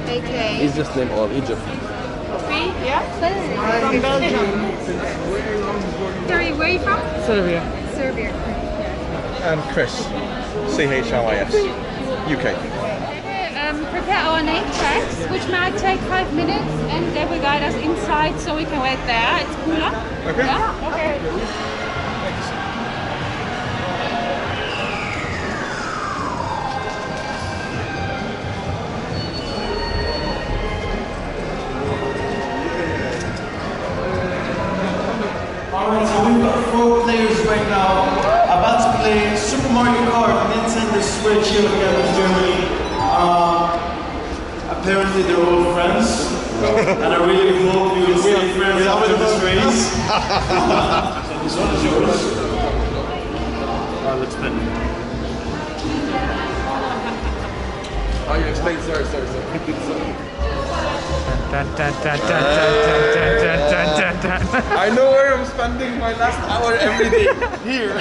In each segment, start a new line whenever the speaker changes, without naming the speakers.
Okay.
It's just name all Egypt.
Free? Yeah? From Belgium. Sorry, where are you from?
Serbia.
Serbia.
And Chris, CHRIS, UK.
Prepare our name tags, which might take 5 minutes, and they will guide us inside so we can wait there. It's cooler.
Okay.
Yeah? Okay.
Alright, so we've got 4 players right now about to play Super Mario Kart Nintendo Switch here again with Germany. Apparently they're all friends, and I really hope you will stay friends after this race. So this one is yours.
Let's spin.
Oh, you explain, sorry. I know where I'm spending my last hour every day. Here.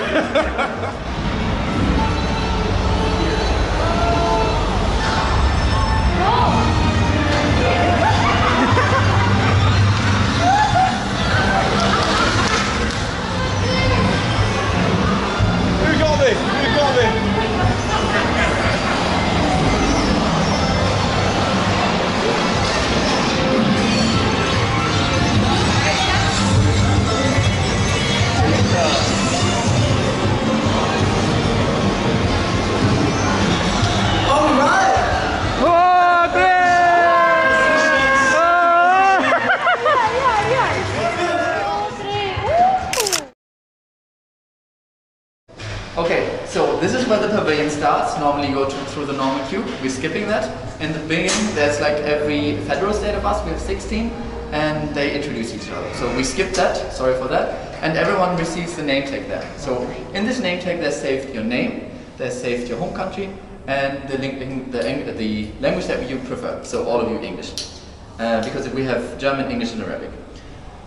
You got me!
Okay, so this is where the pavilion starts. Normally you go through the normal queue. We're skipping that. In the beginning, there's like every federal state of us, we have 16, and they introduce each other. So we skipped that, sorry for that. And everyone receives the name tag there. So in this name tag, there's saved your name, there's saved your home country, and the language that you prefer. So all of you English. Because we have German, English, and Arabic.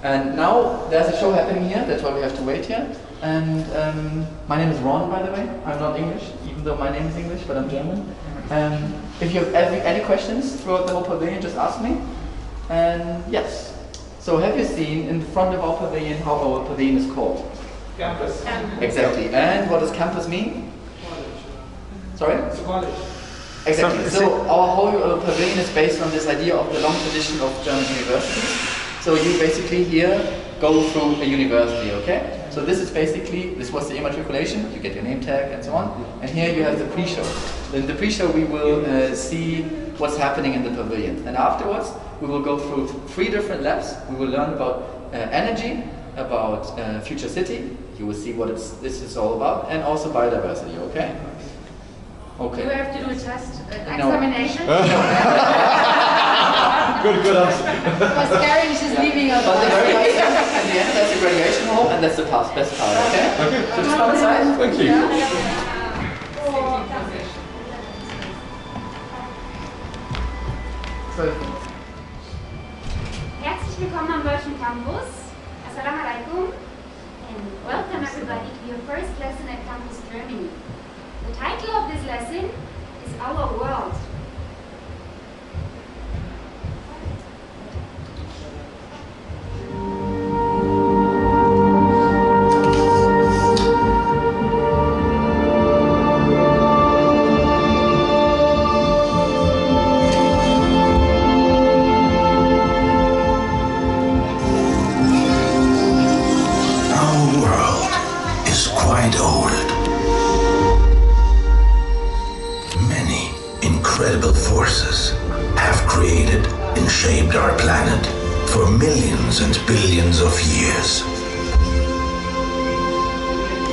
And now there's a show happening here, that's why we have to wait here. And my name is Ron, by the way. I'm not English, even though my name is English, but I'm German. If you have any questions throughout the whole pavilion, just ask me. And yes. So have you seen in front of our pavilion how our pavilion is called?
Campus.
Exactly. And what does campus mean? Sorry?
It's a college.
Exactly. So our whole pavilion is based on this idea of the long tradition of German universities. So you basically here go through a university, okay? So this is basically, this was the immatriculation, you get your name tag and so on. And here you have the pre-show. In the pre-show we will see what's happening in the pavilion. And afterwards we will go through 3 different labs. We will learn about energy, about future city. You will see what this is all about, and also biodiversity, okay? Okay.
Do we have to do a test,
No.
examination?
Good answer.
Because Karen is just leaving us.
But the very at the end, that's the graduation hall, and that's the best part, okay?
Okay.
So just come inside.
Thank you.
Herzlich willkommen am Deutschen Campus. Assalamu alaikum. And welcome everybody to your first lesson at Campus Germany. The title of this lesson is Our World.
Incredible forces have created and shaped our planet for millions and billions of years.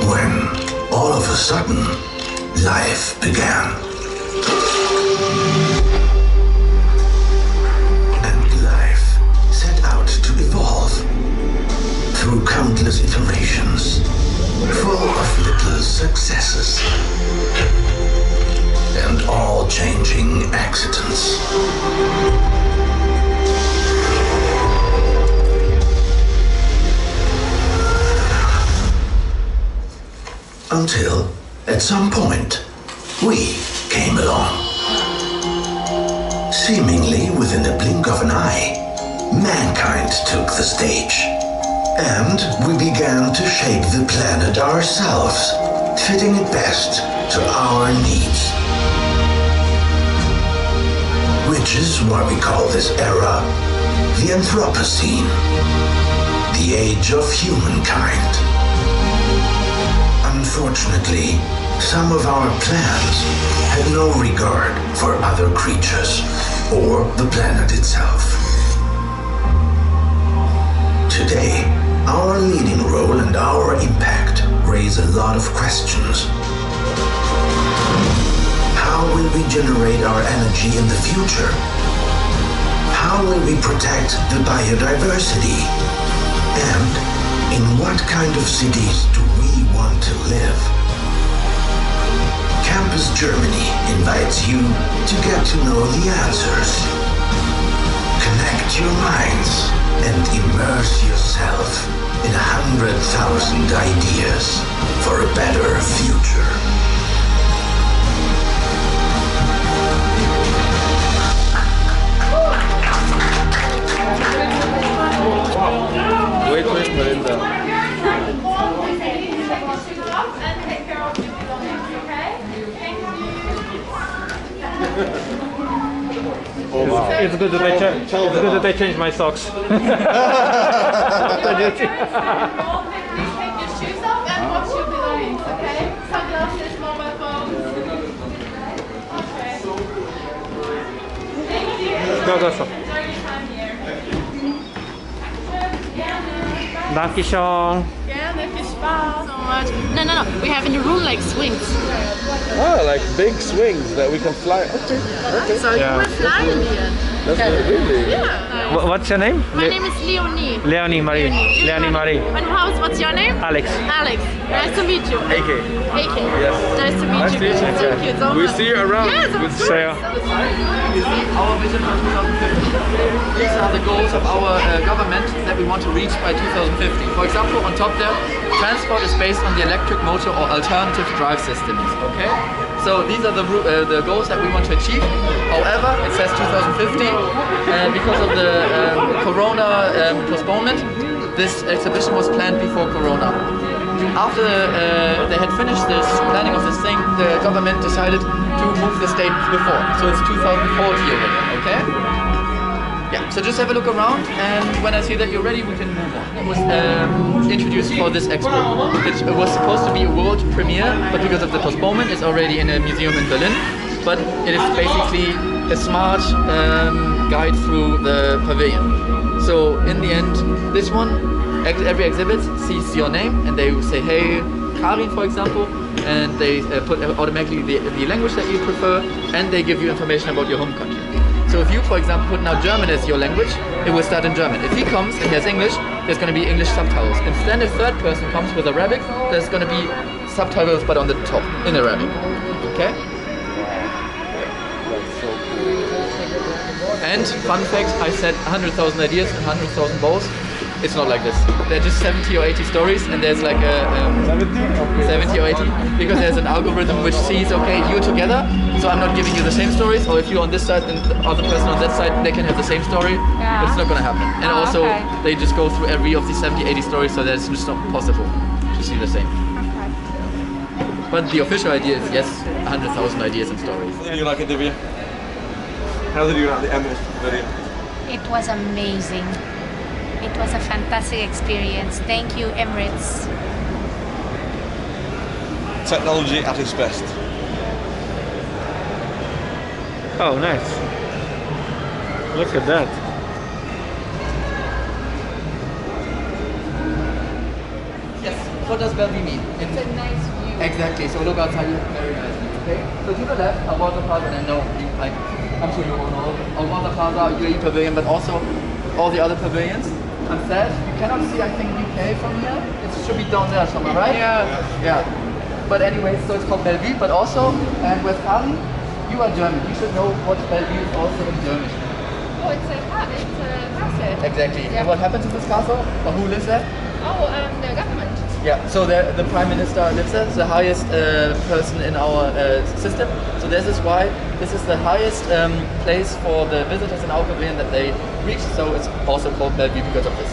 When, all of a sudden, life began. And life set out to evolve through countless iterations, full of little successes and all changing accidents. Until, at some point, we came along. Seemingly within the blink of an eye, mankind took the stage. And we began to shape the planet ourselves, fitting it best to our needs. Which is why we call this era the Anthropocene, the age of humankind. Unfortunately, some of our plans had no regard for other creatures or the planet itself. Today, our leading role and our impact raise a lot of questions. How will we generate our energy in the future? How will we protect the biodiversity? And in what kind of cities do we want to live? Campus Germany invites you to get to know the answers. Connect your minds and immerse yourself in 100,000 ideas for a better future.
Wait, Melinda.
It's good that I changed my socks.
Take your shoes off and watch your belongings, okay? Sunglasses, mobile phones. Okay. Thank you.
Zgadza się. Dankeschön.
Gerne, viel Spaß. So much. No. We have in the room like swings.
Oh, like big swings that we can fly. Okay.
So you will fly in the end.
That's really.
Yeah.
What's your name?
My name is Leonie.
Leonie Marie. Leonie Marie.
And what's your name?
Alex.
Alex. Nice to meet you.
AK.
AK.
Yes.
Nice to meet you. Thank you so much.
We'll see you around.
Yes, of course.
See ya.
Our vision for 2050. These are the goals of our government that we want to reach by 2050. For example, on top there, transport is based on the electric motor or alternative drive systems. Okay, so these are the goals that we want to achieve. However, it says 2050, and because of the Corona postponement, this exhibition was planned before Corona. After they had finished this planning of this thing, the government decided to move the date before. So it's 2040 already, okay? Yeah, so just have a look around, and when I see that you're ready, we can move on. It was introduced for this expo. It was supposed to be a world premiere, but because of the postponement, it's already in a museum in Berlin. But it is basically a smart guide through the pavilion. So in the end, this one, every exhibit sees your name, and they will say, hey, Karin, for example, and they put automatically the language that you prefer, and they give you information about your home country. So if you, for example, put now German as your language, it will start in German. If he comes and he has English, there's going to be English subtitles. And then if third person comes with Arabic, there's going to be subtitles but on the top, in Arabic. Okay? And fun fact, I said 100,000 ideas and 100,000 balls. It's not like this. They're just 70 or 80 stories, and there's like a 70 or 80, because there's an algorithm which sees, okay, you're together, so I'm not giving you the same stories, or if you're on this side and the other person on that side, they can have the same story, but it's not going to happen. And also, they just go through every of these 70, 80 stories, so that's just not possible to see the same. But the official idea is, yes, 100,000 ideas and stories.
How did you like it, Divya? How did you like the Emirates Pavilion?
It was amazing. It was a fantastic experience. Thank you, Emirates.
Technology at its best.
Oh, nice. Look at that.
Yes, what does Bellevue mean?
It's a nice view.
Exactly, so look outside, you very nice view, okay? So to the left, a water plaza, and I know, I'm sure you all know, a water plaza, UAE Pavilion, but also all the other pavilions. I'm sad, you cannot see, I think, UK from here. It should be down there somewhere, right? Yeah. But anyway, so it's called Bellevue, but also, and with Kali, you are German. You should know what Bellevue is also in German.
Oh, it's a castle.
Exactly.
Yeah.
And what happens to this castle? Or who lives there?
Oh, the government.
Yeah, so the Prime Minister lives there, the highest person in our system. So this is why This is the highest place for the visitors in our pavilion that they reach, so it's also called Bellevue because of this.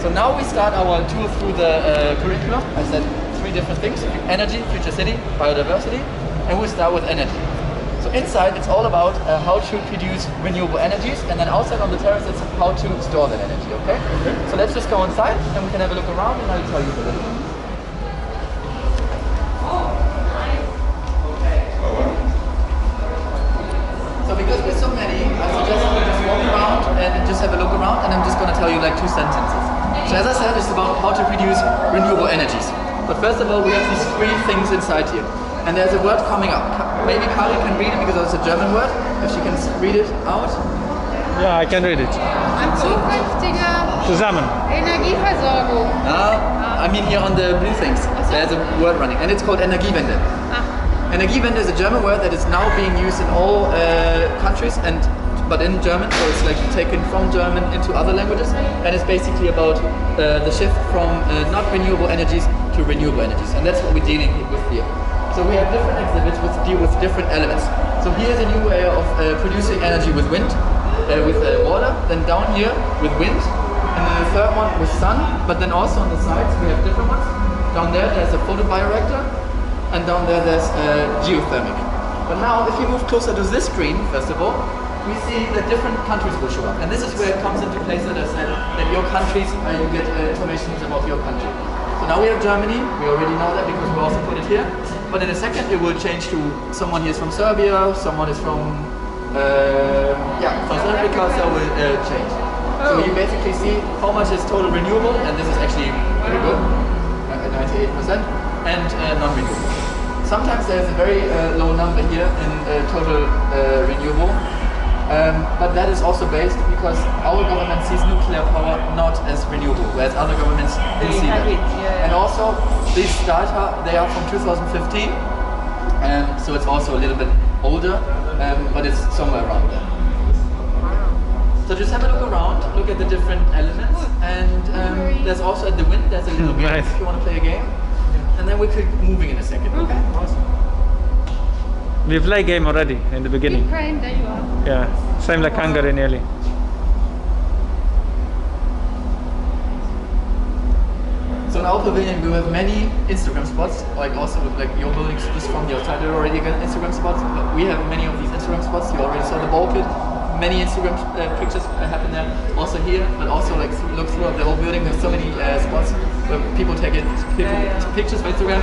So now we start our tour through the curriculum. I said 3 different things: energy, future city, biodiversity, and we start with energy. So inside it's all about how to produce renewable energies, and then outside on the terrace it's how to store that energy, okay? So let's just go inside and we can have a look around and I'll tell you a little bit. So because we're so many, I suggest we just walk around and just have a look around, and I'm just going to tell you like 2 sentences. So as I said, it's about how to produce renewable energies. But first of all, we have these 3 things inside here. And there's a word coming up. Maybe Kali can read it because it's a German word, if she can read it out.
Yeah, I can read it.
Zukünftige
Zusammen.
Energieversorgung.
I mean here on the blue things, there's a word running, and it's called Energiewende. Energiewende is a German word that is now being used in all countries, but in German, so it's like taken from German into other languages, and it's basically about the shift from not renewable energies to renewable energies, and that's what we're dealing with here. So we have different exhibits which deal with different elements. So here's a new way of producing energy with wind, with water, then down here with wind, and then the third one with sun, but then also on the sides we have different ones. Down there there's a photobioreactor, and down there there's geothermic. But now if you move closer to this screen, first of all, we see that different countries will show up. And this is where it comes into place that I said that your countries, you get information about your country. So now we have Germany, we already know that because we also put it here. But in a second it will change to someone here is from Serbia, someone is from South Africa, so it will change. So you basically see how much is total renewable, and this is actually pretty good, 98%, and non-renewable. Sometimes there's a very low number here in total renewable, but that is also based because our government sees nuclear power not as renewable, whereas other governments do see that. And also, these data, they are from 2015, so it's also a little bit older, but it's somewhere around there. So just have a look around, look at the different elements, and there's also at the wind, there's a little game if you want to play a game. And then we could moving in a second. Okay. Awesome.
We play game already in the beginning.
Ukraine, there you are.
Yeah, same like Hungary nearly.
So in our pavilion we have many Instagram spots, like also like your buildings just from the outside are already got Instagram spots. But we have many of these Instagram spots. You already saw the ball pit. Many Instagram pictures happen there. Also here, but also like look throughout the whole building. There's so many spots where people take pictures for Instagram.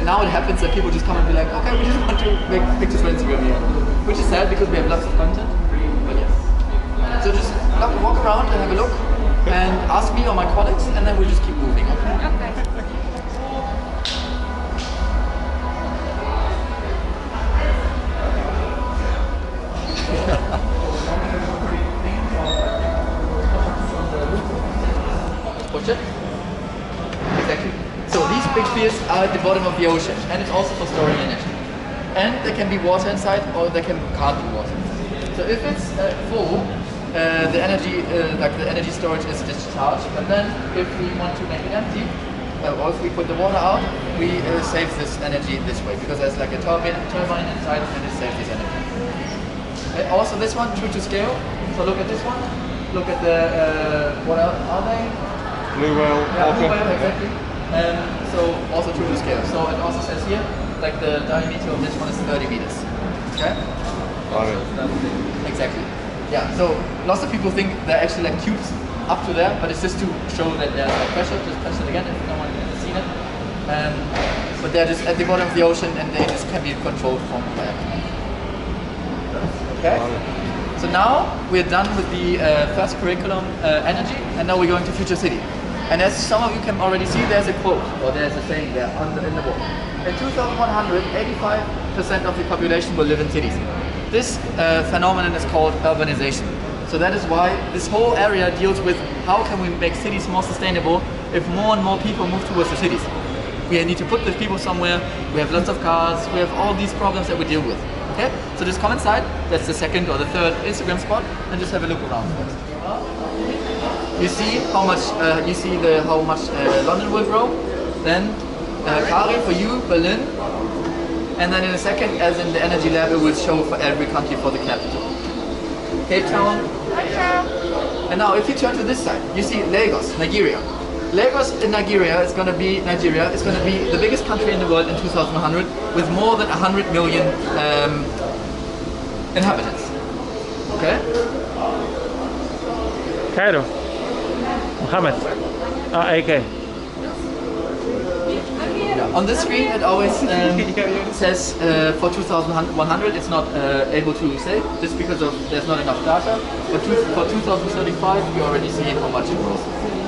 Now it happens that people just come and be like, okay, we just want to make pictures for Instagram here, which is sad because we have lots of content. But yes. So just walk around and have a look, and ask me or my colleagues, and then we'll just keep moving. Okay.
Okay.
Watch it. Exactly. So these big fields are at the bottom of the ocean, and it's also for storing energy. And there can be water inside, or there can't be water. So if it's full, the energy storage is discharged. But then, if we want to make it empty, or if we put the water out, we save this energy this way because there's like a turbine inside, and it saves this energy. Also, this one true to scale. So look at this one. Look at the what else are they?
Blue whale.
Yeah, blue whale, exactly. So also true to scale. So it also says here, like the diameter of this one is 30 meters. Okay? Exactly. Yeah, so lots of people think they're actually like cubes up to there, but it's just to show that there's like pressure. Just press it again if no one has seen it. But they're just at the bottom of the ocean, and they just can be controlled from there. Okay? So now we're done with the first curriculum, energy, and now we're going to future city. And as some of you can already see, there's a quote, or there's a saying there in the book. In 2100, 85% of the population will live in cities. This phenomenon is called urbanization. So that is why this whole area deals with how can we make cities more sustainable if more and more people move towards the cities. We need to put the people somewhere, we have lots of cars, we have all these problems that we deal with. Okay? So just come inside, that's the second or the third Instagram spot, and just have a look around first. You see how much London will grow. Then Kari, for you, Berlin. And then in a second, as in the energy lab, it will show for every country for the capital. Cape Town. And now if you turn to this side, you see Lagos, Nigeria. Lagos in Nigeria is going to be the biggest country in the world in 2100 with more than 100 million inhabitants. Okay?
Cairo. Mohammed. AK.
On this screen it always says for 2100 it's not able to say, just because of there's not enough data. But for 2035 you already see how much it grows.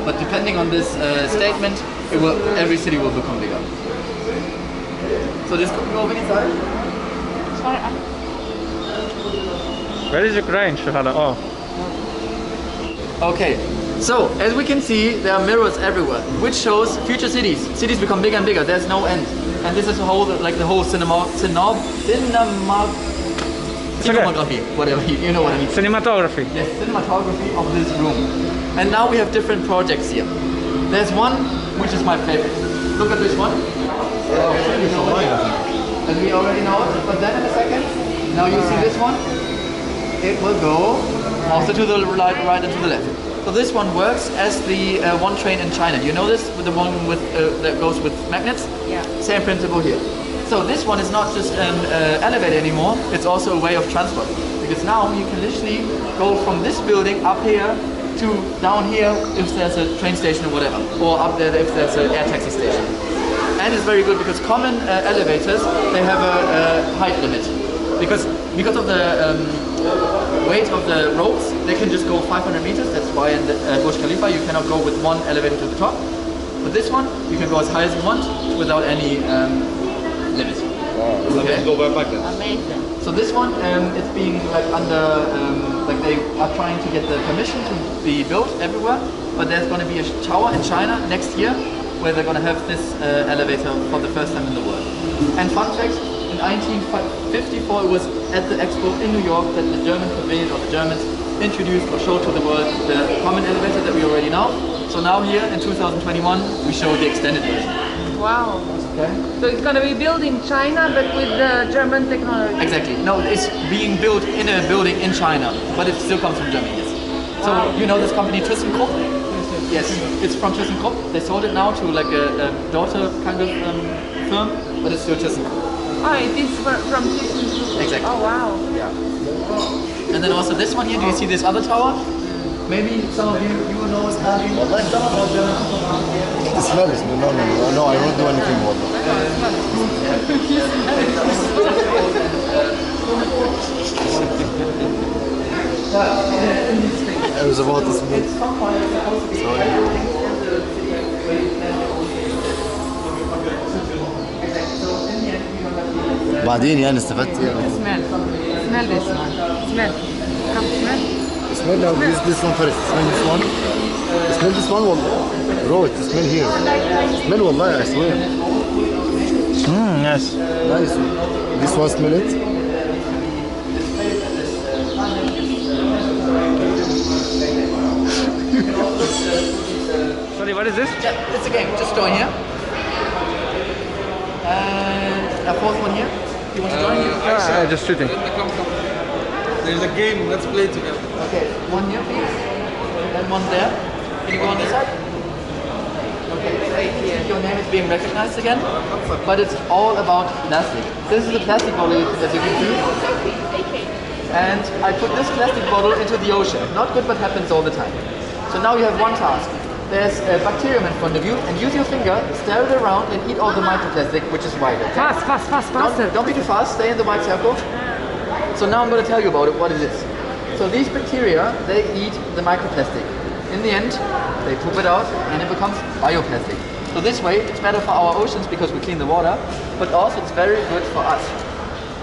But depending on this statement, every city will become bigger. So this could go over inside.
Where is Ukraine, Shahada? Oh.
Okay. So, as we can see, there are mirrors everywhere, which shows future cities. Cities become bigger and bigger, there's no end. And this is the whole cinematography, whatever, you know what I mean.
Cinematography.
Yes, cinematography of this room. And now we have different projects here. There's one, which is my favorite. Look at this one. And we already know it, but then in a second, now you see this one. It will go also to the right and to the left. So this one works as the one train in China. You know this? With the one with that goes with magnets?
Yeah.
Same principle here. So this one is not just an elevator anymore, it's also a way of transport. Because now you can literally go from this building up here to down here if there's a train station or whatever. Or up there if there's an air taxi station. And it's very good because common elevators, they have a height limit. Because of the weight of the ropes, they can just go 500 meters. That's why in the Burj Khalifa you cannot go with one elevator to the top. But this one, you can go as high as you want without any limit.
Wow.
Okay.
Go back then.
Amazing.
So this one, it's being like under, like they are trying to get the permission to be built everywhere. But there's going to be a tower in China next year where they're going to have this elevator for the first time in the world. And fun fact, in 1954 it was at the Expo in New York that the German Pavilion, or the Germans, introduced or showed to the world the common elevator that we already know. So now here in 2021 we show the extended version.
Wow.
Okay.
So it's going to be built in China, but with the German technology.
Exactly. No, it's being built in a building in China, but it still comes from Germany. Yes. So you know this company ThyssenKrupp? Yes, it's from ThyssenKrupp. They sold it now to like a daughter kind of firm, but it's still ThyssenKrupp.
Oh, it is from ThyssenKrupp.
Exactly.
Oh wow.
Yeah. And then also this one here, do you see this other tower? Maybe some of you know it's not.
It smells. No, I don't do anything more. I was about to smell. Sorry. بعدين يعني استفدت يعني.
Smell this one. Smell. Come smell.
Smell now. This one first. Smell this one. Smell this one والله. Bro, it smell here. Smell والله, I swear.
Yes.
Nice. This one smell it.
Sorry, what is this?
Yeah, it's a game. Just join here. And a fourth one here. You want to join here?
Just shooting.
There's a game, let's play together.
Okay, one here please. And one there. Can you go on this side? Okay, your name is being recognized again. But it's all about plastic. This is a plastic bottle, as you can see. And I put this plastic bottle into the ocean. Not good, but happens all the time. So now you have one task. There's a bacterium in front of you, and use your finger, stir it around, and eat all the microplastic, which is white. Okay?
Faster.
Don't be too fast. Stay in the white circle. So now I'm going to tell you about it, what it is. So these bacteria, they eat the microplastic. In the end, they poop it out, and it becomes bioplastic. So this way, it's better for our oceans because we clean the water, but also it's very good for us.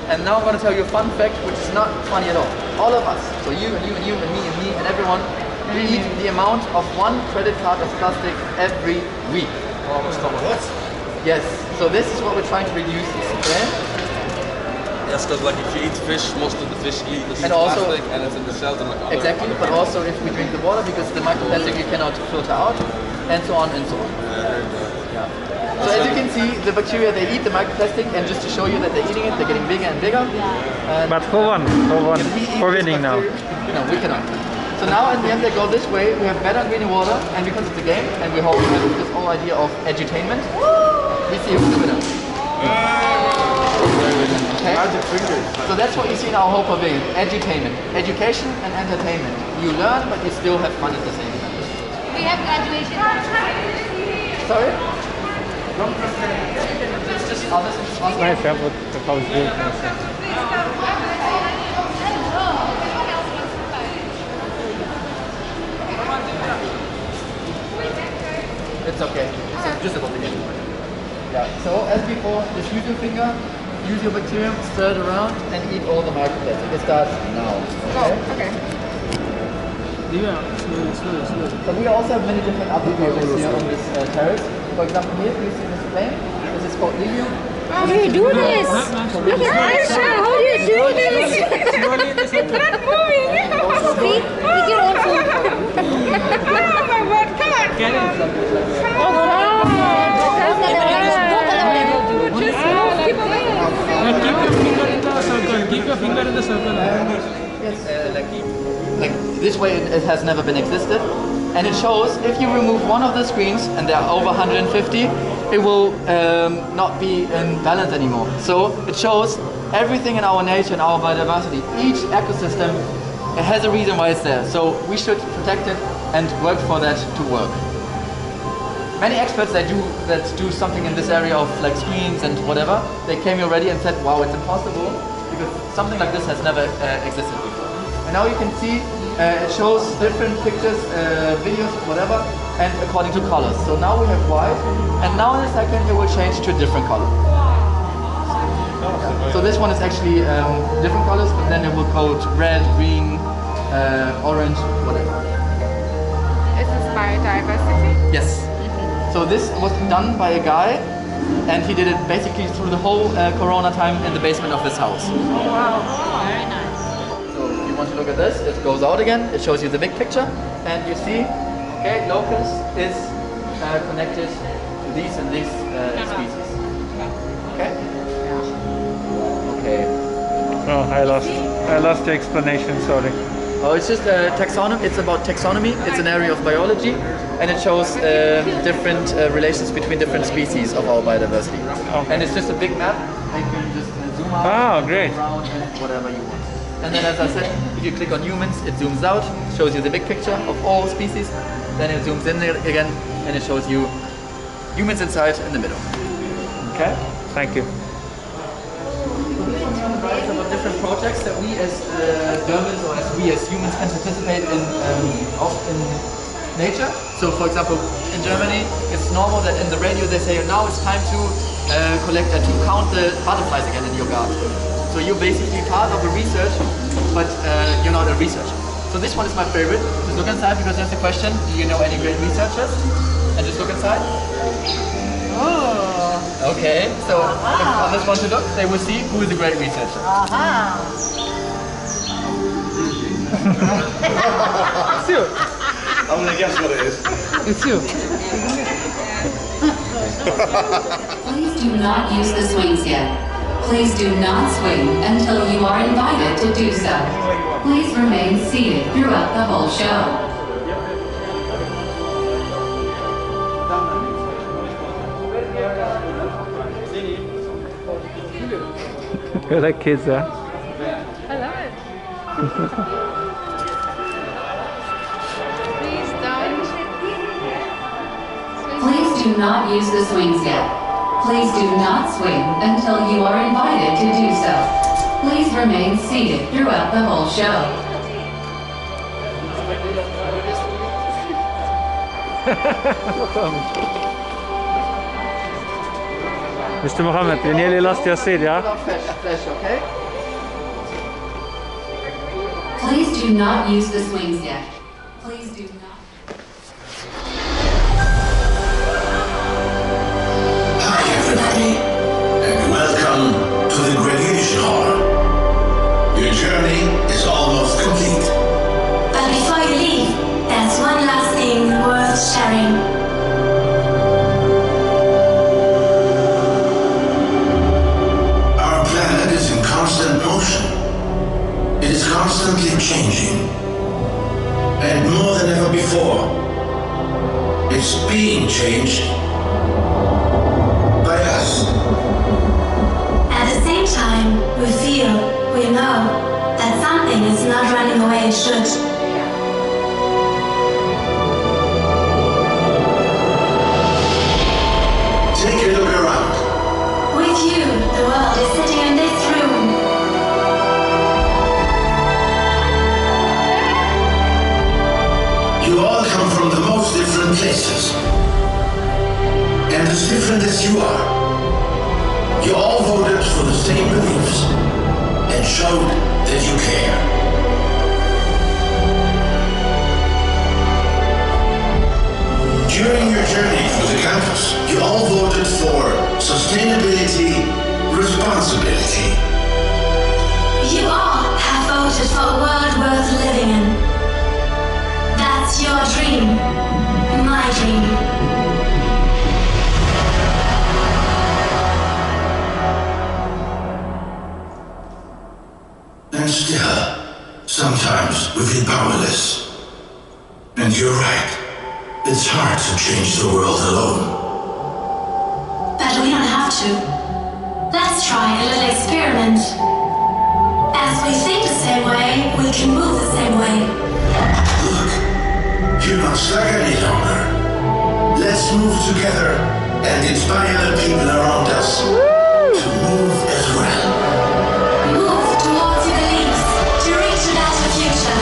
And now I'm going to tell you a fun fact, which is not funny at all. All of us, so you and you and you and me and everyone, we eat the amount of one credit card of plastic every week.
What?
Yes, so this is what we're trying to reduce this, okay?
Yes, because like if you eat fish, most of the fish eat the plastic and it's in the shells and like other.
Exactly, but also if we drink the water because the microplastic you cannot filter out, and so on and so on.
Yeah.
So as you can see, the bacteria, they eat the microplastic, and just to show you that they're eating it, they're getting bigger and bigger. And
but who won? Who winning now?
No, we cannot. So now in the end they go this way, we have better green water, and because it's a game, and we hope with this whole idea of edutainment, we see who's the winner. Okay? So that's what you see in our whole pavilion, edutainment. Education and entertainment. You learn, but you still have fun at the same time.
We have graduation.
Sorry? It's just others.
It's nice, yeah, but the house is
It's okay. It's just about the game. Yeah. So as before, just use your finger, use your bacterium, stir it around, and eat all the microplastic. It starts now. Okay?
Oh, okay.
Yeah, so we also have many different other projects here on this terrace. For example, here you see this plane. This is called Pavillion.
How do you do this? Look at Aisha, how do you do this? It's not moving. See? Eat your own food. Oh my word, come on. Get it. Oh wow. Just keep away.
Keep your finger in the circle. Keep your finger in the circle.
Yes. Like this way it has never been existed. And it shows if you remove one of the screens, and there are over 150, it will not be in balance anymore. So it shows everything in our nature and our biodiversity. Each ecosystem, it has a reason why it's there. So we should protect it and work for that to work. Many experts that do something in this area of like screens and whatever, they came here already and said, wow, it's impossible because something like this has never existed before. And now you can see it shows different pictures, videos, whatever, and according to colors. So now we have white, and now in a second it will change to a different color. So this one is actually different colors, but then it will go to red, green, orange, whatever.
Is this biodiversity?
Yes. So this was done by a guy, and he did it basically through the whole Corona time in the basement of this house.
Oh wow, very nice.
Want to look at this, it goes out again, it shows you the big picture, and you see, okay, locus is connected to these and these species. Okay? Okay.
Oh, I lost the explanation, sorry.
Oh, it's just taxonomy, it's about taxonomy, it's an area of biology, and it shows different relations between different species of our biodiversity. Okay. And it's just a big map, and you can just zoom out,
great.
Around, and whatever you want. And then as I said, if you click on humans, it zooms out, shows you the big picture of all species, then it zooms in again, and it shows you humans inside in the middle. Okay?
Thank you.
It's about different projects that we as Germans or as we as humans can participate in nature. So for example, in Germany, it's normal that in the radio they say, now it's time to count the butterflies again in your garden. So you're basically part of a research, but you're not a researcher. So this one is my favorite. Just look inside because there's a question. Do you know any great researchers? And just look inside. Oh. Okay, so if others want to look, they will see who is a great researcher.
It's you. I'm gonna guess what it is.
It's you.
Please do not use the swings yet. Please do not swing until you are invited to do so. Please remain seated throughout the whole show.
You're like kids, huh?
I love it.
Please do not use the swings yet. Please do not swing until you are invited to do so. Please remain seated throughout the whole show.
Mr. Mohammed, you nearly lost your seat, yeah?
Please do not use the swings yet. Please do not.
And welcome to the graduation hall. Your journey is almost complete.
But before you leave, there's one last thing worth sharing.
is being changed by us.
At the same time, we feel, we know that something is not running the way it should.
Take a look around.
With you, the world is sitting in this room.
You all come from the most different places. And as different as you are, you all voted for the same beliefs and showed that you care. During your journey through the campus, you all voted for sustainability, responsibility.
You all have voted for a world worth living in. That's your dream, my dream.
And still, sometimes we feel powerless. And you're right. It's hard to change the world alone.
But we don't have to. Let's try a little experiment. As we think the same way, we can move the same way.
Look, you're not stuck any longer. Let's move together and inspire the people around us to move as well.
Move towards your beliefs to reach a better future.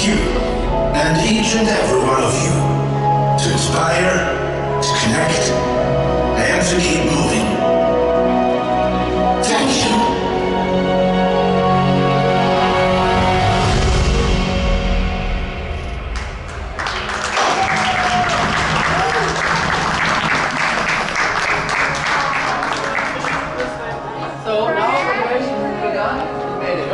You and each and every one of you to inspire, to connect, and to keep moving. Thank you.
So now preparation is done. Made it.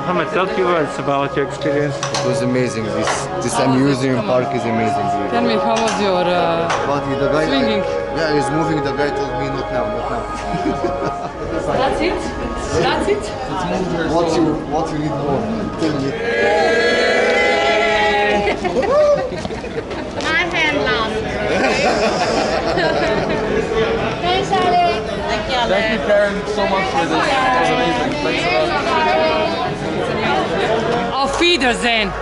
Mohammed, tell few words about your experience.
It was amazing. This amusement park is amazing. Really.
Tell me, how was your
The guy,
swinging?
Yeah, he's moving. The guy told me not now, not now.
That's it? That's it?
What you need more? Tell me.
My hand last. Thanks, Alex. Thank you, Alex.
Thank you, Karen, so much for this. It was amazing. Thanks a lot.
Auf Wiedersehen.